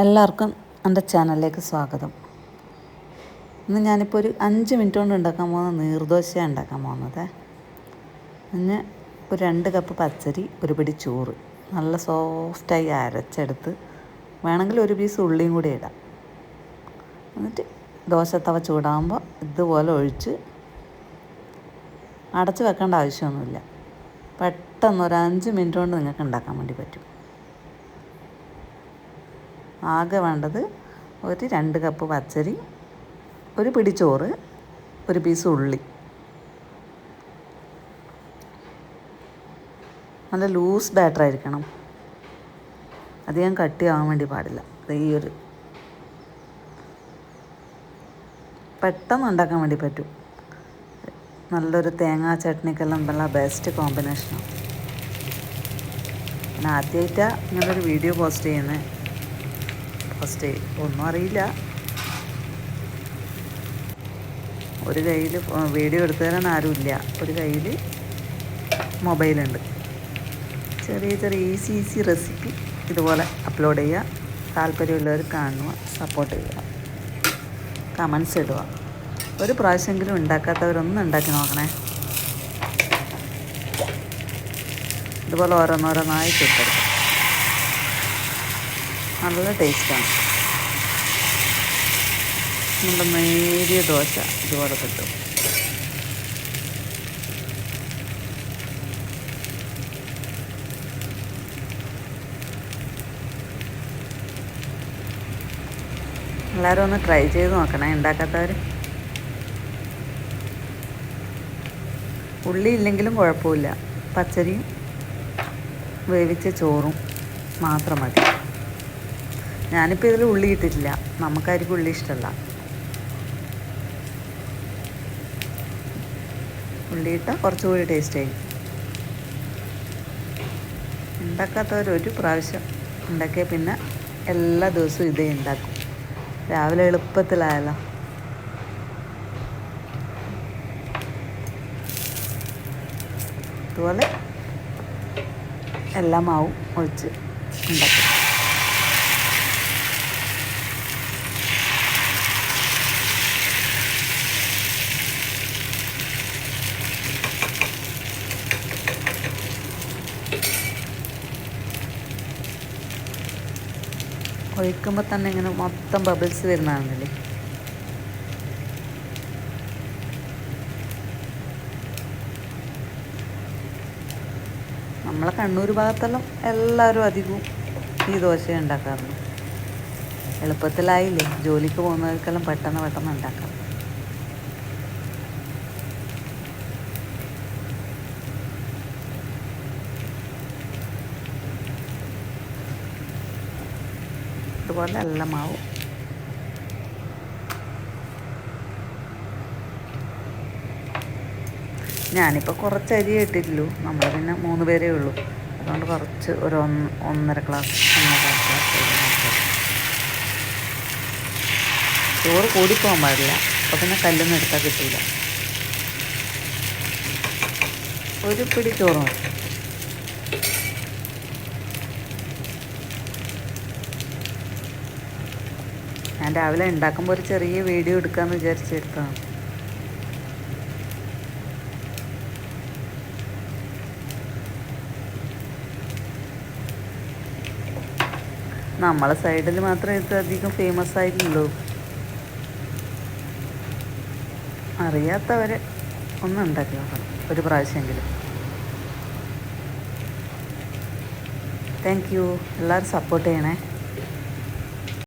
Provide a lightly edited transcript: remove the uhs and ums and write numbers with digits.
എല്ലാവർക്കും എൻ്റെ ചാനലിലേക്ക് സ്വാഗതം. ഇന്ന് ഞാനിപ്പോൾ ഒരു 5 മിനിറ്റ് കൊണ്ട് ഉണ്ടാക്കാൻ പോകുന്ന നീർദോശയാണ് ഉണ്ടാക്കാൻ പോകുന്നത്. പിന്നെ ഒരു 2 കപ്പ് പച്ചരി, ഒരു പിടി ചോറ് നല്ല സോഫ്റ്റായി അരച്ചെടുത്ത് വേണമെങ്കിൽ ഒരു പീസ് ഉള്ളിയും കൂടി ഇടാം. എന്നിട്ട് ദോശത്തവ ചൂടാകുമ്പോൾ ഇതുപോലെ ഒഴിച്ച് അടച്ച് വെക്കേണ്ട ആവശ്യമൊന്നുമില്ല. പെട്ടെന്ന് ഒരു 5 മിനിറ്റ് കൊണ്ട് നിങ്ങൾക്ക് ഉണ്ടാക്കാൻ വേണ്ടി പറ്റും. ആകെ വേണ്ടത് ഒരു 2 കപ്പ് പച്ചരി, ഒരു പിടി ചോറ്, ഒരു പീസ് ഉള്ളി. നല്ല ലൂസ് ബാറ്റർ ആയിരിക്കണം, അധികം കട്ടിയാവാൻ വേണ്ടി പാടില്ല. ഈ ഒരു പെട്ടെന്ന് ഉണ്ടാക്കാൻ വേണ്ടി പറ്റും. നല്ലൊരു തേങ്ങാ ചട്നിക്കെല്ലാം നല്ല ബെസ്റ്റ് കോമ്പിനേഷനാണ്. ഞാൻ ആദ്യമായിട്ടാണ് ഇങ്ങനൊരു വീഡിയോ പോസ്റ്റ് ചെയ്യുന്നത്. ഒന്നും അറിയില്ല. ഒരു കയ്യിൽ വീഡിയോ എടുത്തു തരാൻ ആരുമില്ല, ഒരു കയ്യിൽ മൊബൈലുണ്ട്. ചെറിയ ഈസി റെസിപ്പി ഇതുപോലെ അപ്ലോഡ് ചെയ്യുക. താല്പര്യമുള്ളവർ കാണുക, സപ്പോർട്ട് ചെയ്യുക, കമൻസ് ഇടുക. ഒരു പ്രാവശ്യമെങ്കിലും ഉണ്ടാക്കാത്തവരൊന്നും ഉണ്ടാക്കി നോക്കണേ. ഇതുപോലെ ഓരോന്നോരോന്നായി ചുട്ടെടുക്കും. നല്ല ടേസ്റ്റാണ്. നമ്മുടെ നേരിയ ദോശ ഇതുപോലെ കിട്ടും. എല്ലാവരും ഒന്ന് ട്രൈ ചെയ്ത് നോക്കണേ, ഉണ്ടാക്കാത്തവർ. ഉള്ളി ഇല്ലെങ്കിലും കുഴപ്പമില്ല, പച്ചരിയും വേവിച്ച ചോറും മാത്രം മതി. ഞാനിപ്പോൾ ഇതിൽ ഉള്ളി ഇട്ടിട്ടില്ല, നമുക്കായിരിക്കും ഉള്ളി ഇഷ്ടമല്ല. ഉള്ളി ഇട്ടാൽ കുറച്ചുകൂടി ടേസ്റ്റ് ആയിരിക്കും. ഉണ്ടാക്കാത്തവർ ഒരു പ്രാവശ്യം ഉണ്ടാക്കിയാൽ പിന്നെ എല്ലാ ദിവസവും ഇതേ ഉണ്ടാക്കും. രാവിലെ എളുപ്പത്തിലായല്ലോ. അതുപോലെ എല്ലാ മാവും ഒഴിച്ച് ഉണ്ടാക്കും. ഒഴിക്കുമ്പോൾ തന്നെ ഇങ്ങനെ മൊത്തം ബബിൾസ് വരുന്നതാണല്ലേ. നമ്മളെ കണ്ണൂർ ഭാഗത്തെല്ലാം എല്ലാവരും അധികവും ഈ ദോശ ഉണ്ടാക്കാറുണ്ട്. എളുപ്പത്തിലായില്ലേ, ജോലിക്ക് പോകുന്നവർക്കെല്ലാം പെട്ടെന്ന് ഉണ്ടാക്കാം. അതുപോലെ എല്ലാ മാവും ഞാനിപ്പോൾ കുറച്ച് അരി ഇട്ടിട്ടുള്ളൂ. നമ്മൾ പിന്നെ 3 പേരേ ഉള്ളൂ, അതുകൊണ്ട് കുറച്ച് ഒരു 1.5 ഗ്ലാസ് ചോറ് കൂടിപ്പോകാൻ പാടില്ല. അപ്പോൾ പിന്നെ കല്ലൊന്നും എടുത്താൽ കിട്ടില്ല. ഒരു പിടി ചോറ് മതി. ഞാൻ രാവിലെ ഉണ്ടാക്കുമ്പോൾ ഒരു ചെറിയ വീഡിയോ എടുക്കാമെന്ന് വിചാരിച്ചെടുത്തതാണ്. നമ്മളെ സൈഡിൽ മാത്രമേ ഇത് അധികം ഫേമസ് ആയിട്ടുള്ളൂ. അറിയാത്തവർ ഒന്ന് ഉണ്ടാക്കി നോക്കണം ഒരു പ്രാവശ്യമെങ്കിലും. Thank you. എല്ലാവരും സപ്പോർട്ട് ചെയ്യണേ.